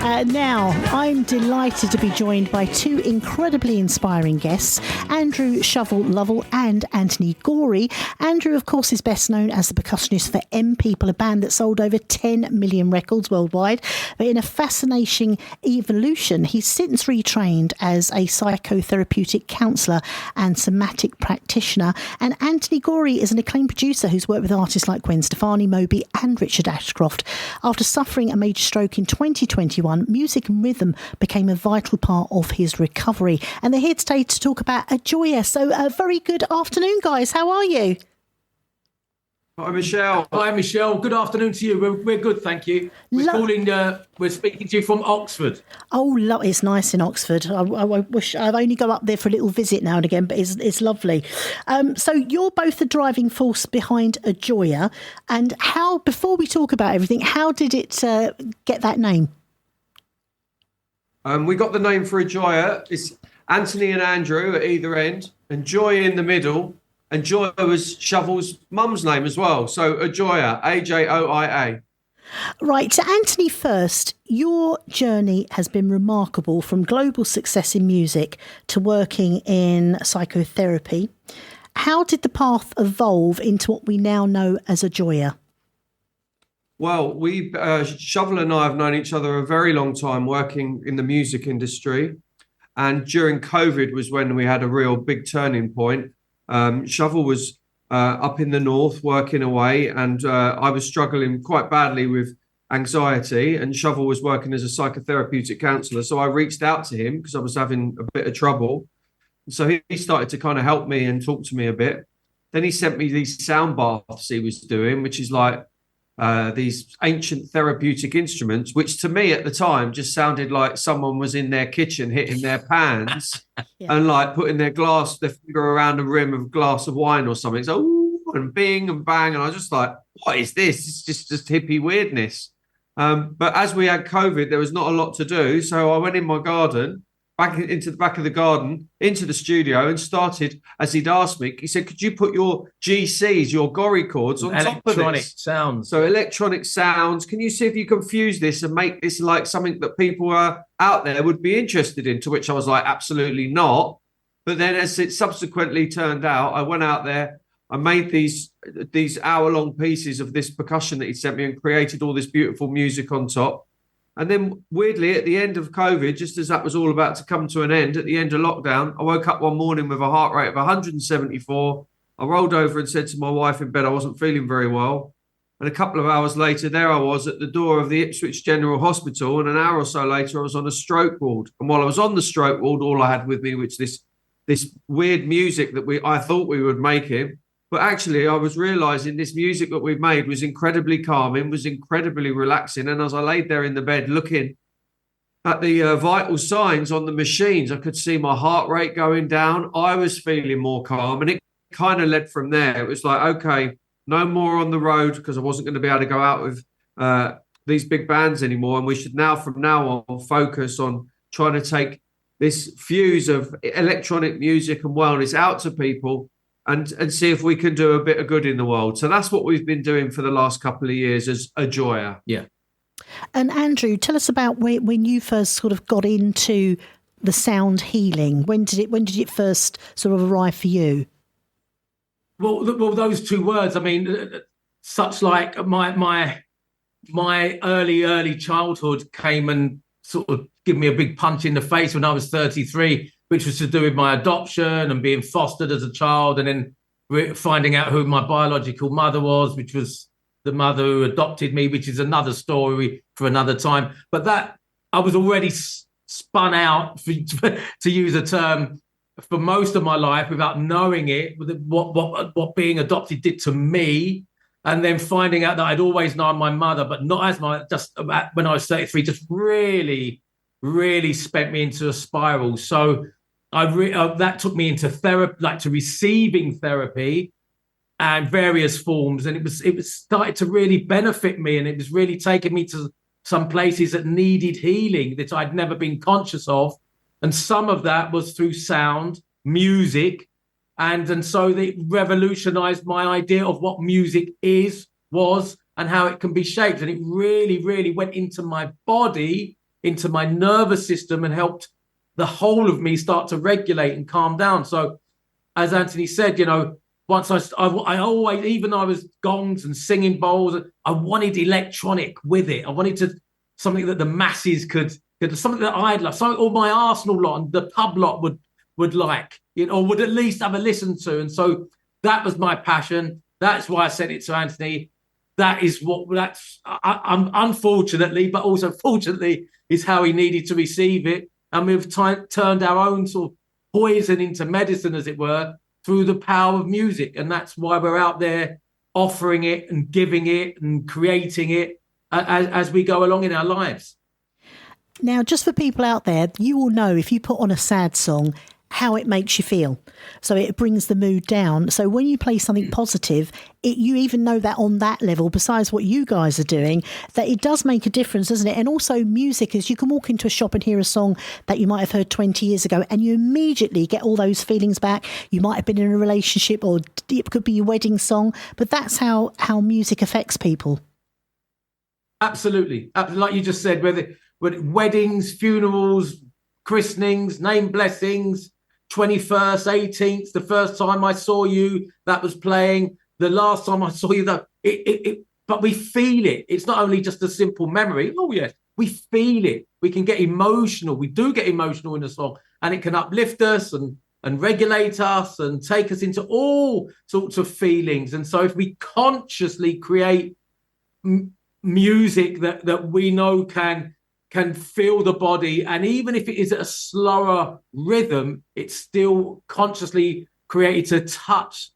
Now, I'm delighted to be joined by two incredibly inspiring guests, Andrew Shovell Lovell and Anthony Gorry. Andrew, of course, is best known as the percussionist for M People, a band that sold over 10 million records worldwide. But in a fascinating evolution, he's since retrained as a psychotherapeutic counsellor and somatic practitioner. And Anthony Gorry is an acclaimed producer who's worked with artists like Gwen Stefani, Moby and Richard Ashcroft. After suffering a major stroke in 2021, music and rhythm became a vital part of his recovery. And they're here today to talk about AjoiA. So a very good afternoon, guys. How are you? Hi, Michelle. Hi, Michelle. Good afternoon to you. We're good, thank you. We're speaking to you from Oxford. Oh, it's nice in Oxford. I wish I'd only go up there for a little visit now and again, but it's lovely. So you're both the driving force behind AjoiA. And how, before we talk about everything, how did it get that name? We got the name for AjoiA. It's Anthony and Andrew at either end, and Joy in the middle. And Joy was Shovell's mum's name as well. So AjoiA, AJOIA. Right, so Anthony first, your journey has been remarkable, from global success in music to working in psychotherapy. How did the path evolve into what we now know as AjoiA? Well, Shovell and I have known each other a very long time, working in the music industry. And during COVID was when we had a real big turning point. Shovell was up in the north working away, and I was struggling quite badly with anxiety, and Shovell was working as a psychotherapeutic counsellor. So I reached out to him because I was having a bit of trouble. So he started to kind of help me and talk to me a bit. Then he sent me these sound baths he was doing, which is like these ancient therapeutic instruments, which to me at the time just sounded like someone was in their kitchen hitting their pans and like putting their finger around a rim of a glass of wine or something. So, ooh, and bing and bang. And I was just like, what is this? It's just hippie weirdness. But as we had COVID, there was not a lot to do. So I went in my garden, back into the back of the garden, into the studio, and started, as he'd asked me, he said, could you put your GCs, your Gorry chords on top of this? Electronic sounds. So electronic sounds. Can you see if you can fuse this and make this like something that people out there would be interested in? To which I was like, absolutely not. But then as it subsequently turned out, I went out there, I made these hour-long pieces of this percussion that he sent me and created all this beautiful music on top. And then weirdly, at the end of COVID, just as that was all about to come to an end, at the end of lockdown, I woke up one morning with a heart rate of 174. I rolled over and said to my wife in bed I wasn't feeling very well. And a couple of hours later, there I was at the door of the Ipswich General Hospital. And an hour or so later, I was on a stroke ward. And while I was on the stroke ward, all I had with me was this weird music that I thought we would make him. But actually, I was realising this music that we've made was incredibly calming, was incredibly relaxing. And as I laid there in the bed looking at the vital signs on the machines, I could see my heart rate going down. I was feeling more calm. And it kind of led from there. It was like, okay, no more on the road, because I wasn't going to be able to go out with these big bands anymore. And we should now, from now on, focus on trying to take this fuse of electronic music and wellness out to people, and see if we can do a bit of good in the world. So that's what we've been doing for the last couple of years as AjoiA. Yeah. And Andrew, tell us about when you first sort of got into the sound healing. When did it first sort of arrive for you? Well, those two words. I mean, such like my early childhood came and sort of give me a big punch in the face when I was 33. Which was to do with my adoption and being fostered as a child, and then finding out who my biological mother was, which was the mother who adopted me, which is another story for another time. But that I was already spun out, to use a term, for most of my life without knowing it, what being adopted did to me. And then finding out that I'd always known my mother, but not as just when I was 33, just really spent me into a spiral. So that took me into therapy, like to receiving therapy and various forms. And it was started to really benefit me. And it was really taking me to some places that needed healing that I'd never been conscious of. And some of that was through sound, music. And so it revolutionized my idea of what music was, and how it can be shaped. And it really, really went into my body into my nervous system and helped the whole of me start to regulate and calm down. So, as Anthony said, once I always, even though I was gongs and singing bowls, I wanted electronic with it. I wanted something that the masses could something that I'd love, something all my Arsenal lot and the pub lot would like, or would at least have a listen to. And so that was my passion. That's why I sent it to Anthony. I'm unfortunately, but also fortunately, is how he needed to receive it. And we've turned our own sort of poison into medicine, as it were, through the power of music. And that's why we're out there offering it and giving it and creating it as we go along in our lives. Now, just for people out there, you will know if you put on a sad song, how it makes you feel. So it brings the mood down. So when you play something positive, you even know that on that level, besides what you guys are doing, that it does make a difference, doesn't it? And also music is, you can walk into a shop and hear a song that you might have heard 20 years ago and you immediately get all those feelings back. You might have been in a relationship, or it could be your wedding song, but that's how music affects people. Absolutely. Like you just said, whether weddings, funerals, christenings, name blessings, 21st, 18th, the first time I saw you, that was playing. The last time I saw you, but we feel it. It's not only just a simple memory. Oh, yes, we feel it. We can get emotional. We do get emotional in a song, and it can uplift us and regulate us and take us into all sorts of feelings. And so if we consciously create music that we know can feel the body, and even if it is at a slower rhythm, it's still consciously created to touch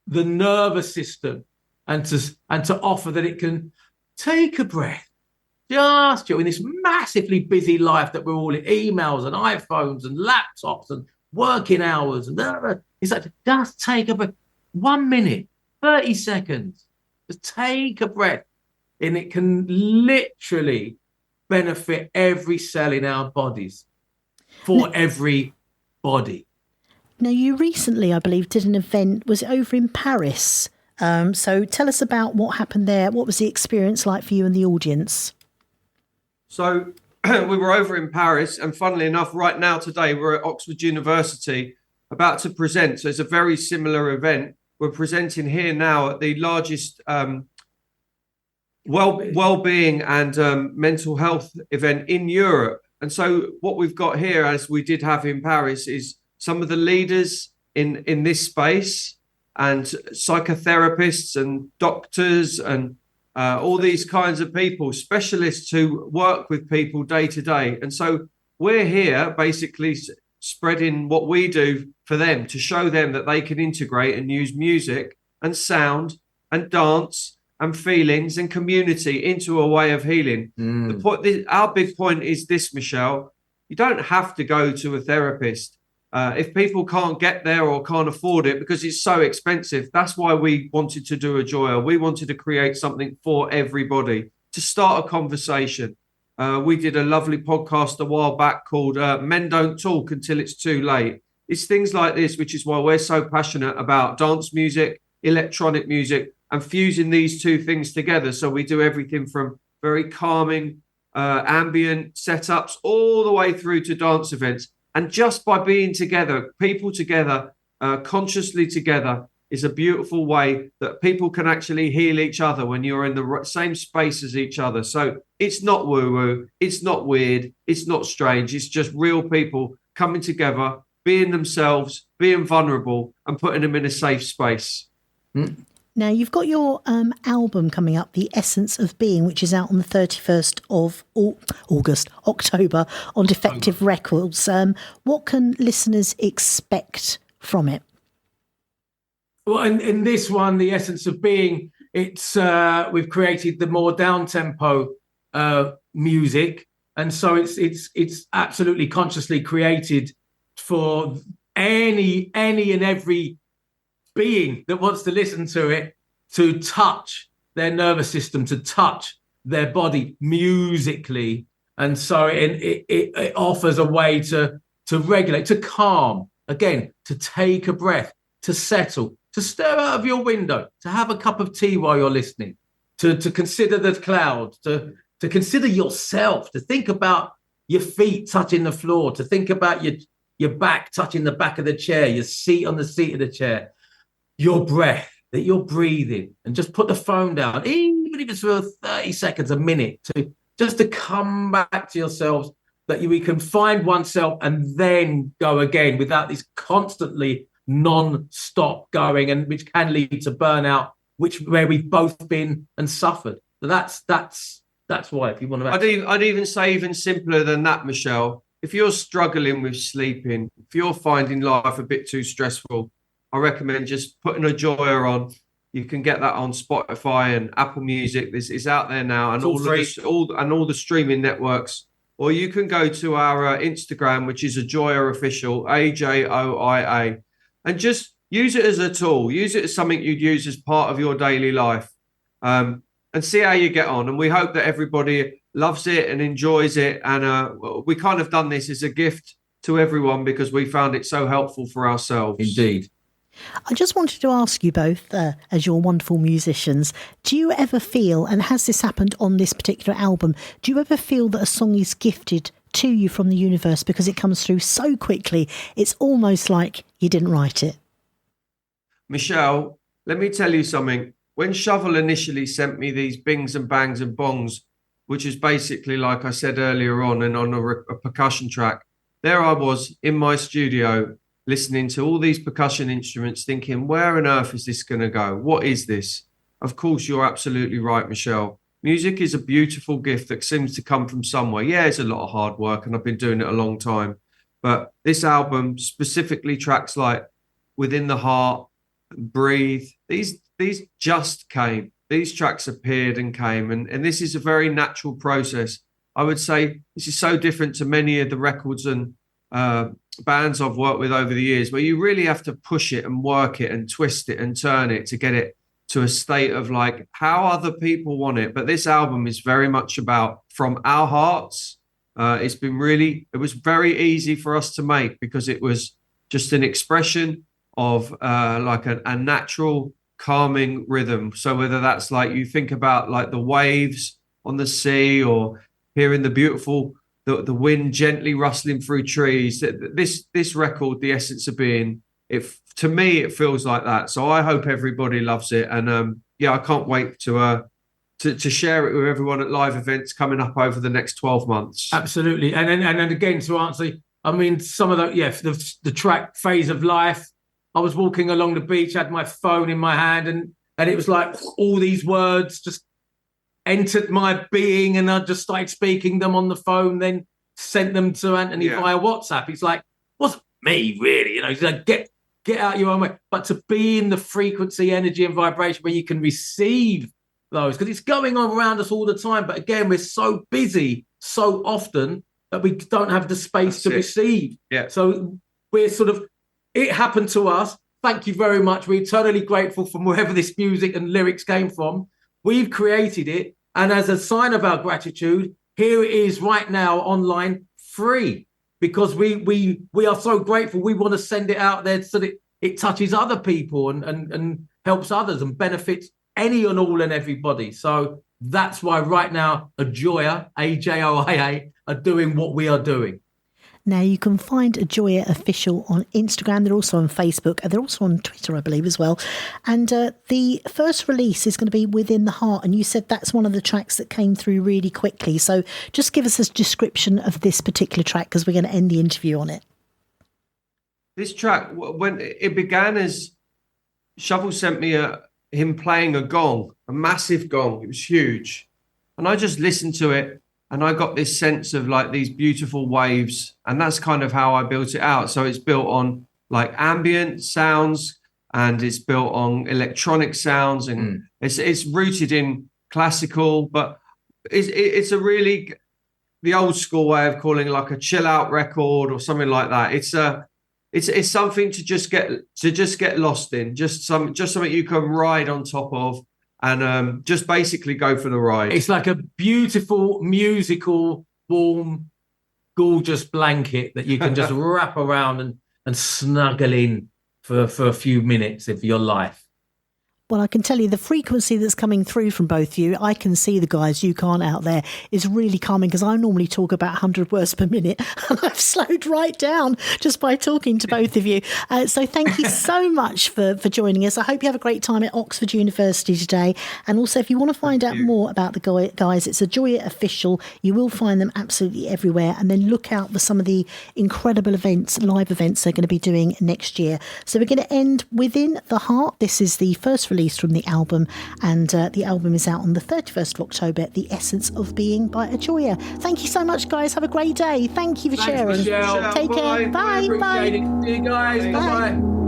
the nervous system and to offer that it can take a breath. Just in this massively busy life that we're all in, emails and iPhones and laptops and working hours, and it's like, just take a breath. 1 minute, 30 seconds, just take a breath, and it can literally benefit every cell in our bodies, for every body. Now, you recently, I believe, did an event, was it over in Paris? So tell us about what happened there. What was the experience like for you and the audience? So we were over in Paris, and funnily enough, right now today, we're at Oxford University about to present. So it's a very similar event. We're presenting here now at the largest well-being and mental health event in Europe. And so what we've got here, as we did have in Paris, is some of the leaders in this space, and psychotherapists and doctors and all these kinds of people, specialists who work with people day to day. And so we're here basically spreading what we do for them, to show them that they can integrate and use music and sound and dance and feelings and community into a way of healing. Our big point is this, Michelle: you don't have to go to a therapist. If people can't get there or can't afford it because it's so expensive, that's why we wanted to do AjoiA. We wanted to create something for everybody, to start a conversation. We did a lovely podcast a while back called Men Don't Talk Until It's Too Late. It's things like this, which is why we're so passionate about dance music, electronic music, and fusing these two things together. So we do everything from very calming, ambient setups all the way through to dance events. And just by being together, people together, consciously together, is a beautiful way that people can actually heal each other when you're in the same space as each other. So it's not woo-woo, it's not weird, it's not strange. It's just real people coming together, being themselves, being vulnerable, and putting them in a safe space. Now, you've got your album coming up, The Essence of Being, which is out on the 31st of October on Defected Records. What can listeners expect from it? Well, in this one, The Essence of Being, it's we've created the more down-tempo music. And so it's absolutely consciously created for any and every being that wants to listen to it, to touch their nervous system, to touch their body musically. And so it offers a way to regulate, to calm, again, to take a breath, to settle, to stare out of your window, to have a cup of tea while you're listening, to consider the clouds, to consider yourself, to think about your feet touching the floor, to think about your back touching the back of the chair, your seat on the seat of the chair, your breath that you're breathing, and just put the phone down, even if it's for 30 seconds, a minute, to come back to yourselves, that we can find oneself and then go again without this constantly non-stop going, and which can lead to burnout, where we've both been and suffered. So that's why, if you want to... I'd even say even simpler than that, Michelle. If you're struggling with sleeping, if you're finding life a bit too stressful, I recommend just putting AjoiA on. You can get that on Spotify and Apple Music. This is out there now, and all the streaming networks. Or you can go to our Instagram, which is AjoiA Official, AJOIA, and just use it as a tool. Use it as something you'd use as part of your daily life, and see how you get on. And we hope that everybody loves it and enjoys it. And we kind of done this as a gift to everyone because we found it so helpful for ourselves. Indeed. I just wanted to ask you both, as you're wonderful musicians, do you ever feel, and has this happened on this particular album, do you ever feel that a song is gifted to you from the universe because it comes through so quickly, it's almost like you didn't write it? Michelle, let me tell you something. When Shovell initially sent me these bings and bangs and bongs, which is basically, like I said earlier on, and on a percussion track, there I was in my studio listening to all these percussion instruments, thinking, where on earth is this going to go? What is this? Of course, you're absolutely right, Michelle. Music is a beautiful gift that seems to come from somewhere. Yeah, it's a lot of hard work, and I've been doing it a long time. But this album, specifically tracks like Within the Heart, Breathe, these just came. These tracks appeared and came. And this is a very natural process. I would say this is so different to many of the records and bands I've worked with over the years, where you really have to push it and work it and twist it and turn it to get it to a state of like how other people want it. But this album is very much about from our hearts. It was very easy for us to make because it was just an expression of like a natural calming rhythm. So whether that's like you think about like the waves on the sea, or hearing the beautiful the wind gently rustling through trees, this record, the essence of being, to me it feels like that. So I hope everybody loves it, and I can't wait to share it with everyone at live events coming up over the next 12 months. Absolutely. And then again, to answer, I mean, some of the track Phase of Life, I was walking along the beach, had my phone in my hand, and it was like all these words just entered my being, and I just started speaking them on the phone, then sent them to Anthony via WhatsApp. He's like, wasn't me, really. He's like, get out your own way. But to be in the frequency, energy and vibration where you can receive those, because it's going on around us all the time. But again, we're so busy so often that we don't have the space to receive. Yeah. So we're it happened to us. Thank you very much. We're eternally grateful from wherever this music and lyrics came from. We've created it, and as a sign of our gratitude, here it is right now online, free, because we are so grateful. We want to send it out there so that it touches other people and helps others and benefits any and all and everybody. So that's why right now AjoiA, AJOIA, are doing what we are doing. Now, you can find AjoiA Official on Instagram. They're also on Facebook. They're also on Twitter, I believe, as well. And the first release is going to be Within the Heart. And you said that's one of the tracks that came through really quickly. So just give us a description of this particular track, because we're going to end the interview on it. This track, when it began as Shovell sent me him playing a gong, a massive gong. It was huge. And I just listened to it. And I got this sense of like these beautiful waves, and that's kind of how I built it out. So it's built on like ambient sounds, and it's built on electronic sounds, and it's rooted in classical, but it's a really the old school way of calling it like a chill out record or something like that. It's something to just get lost in, just something you can ride on top of. And just basically go for the ride. It's like a beautiful, musical, warm, gorgeous blanket that you can just wrap around and snuggle in for a few minutes of your life. Well, I can tell you the frequency that's coming through from both of you, I can see the guys you can't out there, is really coming, because I normally talk about 100 words per minute and I've slowed right down just by talking to both of you. So thank you so much for joining us. I hope you have a great time at Oxford University today. And also, if you want to find out more about the guys, it's AjoiA Official. You will find them absolutely everywhere. And then look out for some of the incredible events, live events they're going to be doing next year. So we're going to end Within the Heart. This is the first release from the album, and the album is out on the 31st of October, The Essence of Being by AjoiA. Thank you so much, guys. Have a great day. Thank you for sharing. Michelle. Take care. Bye. Bye. Bye. See you guys. Bye. Bye.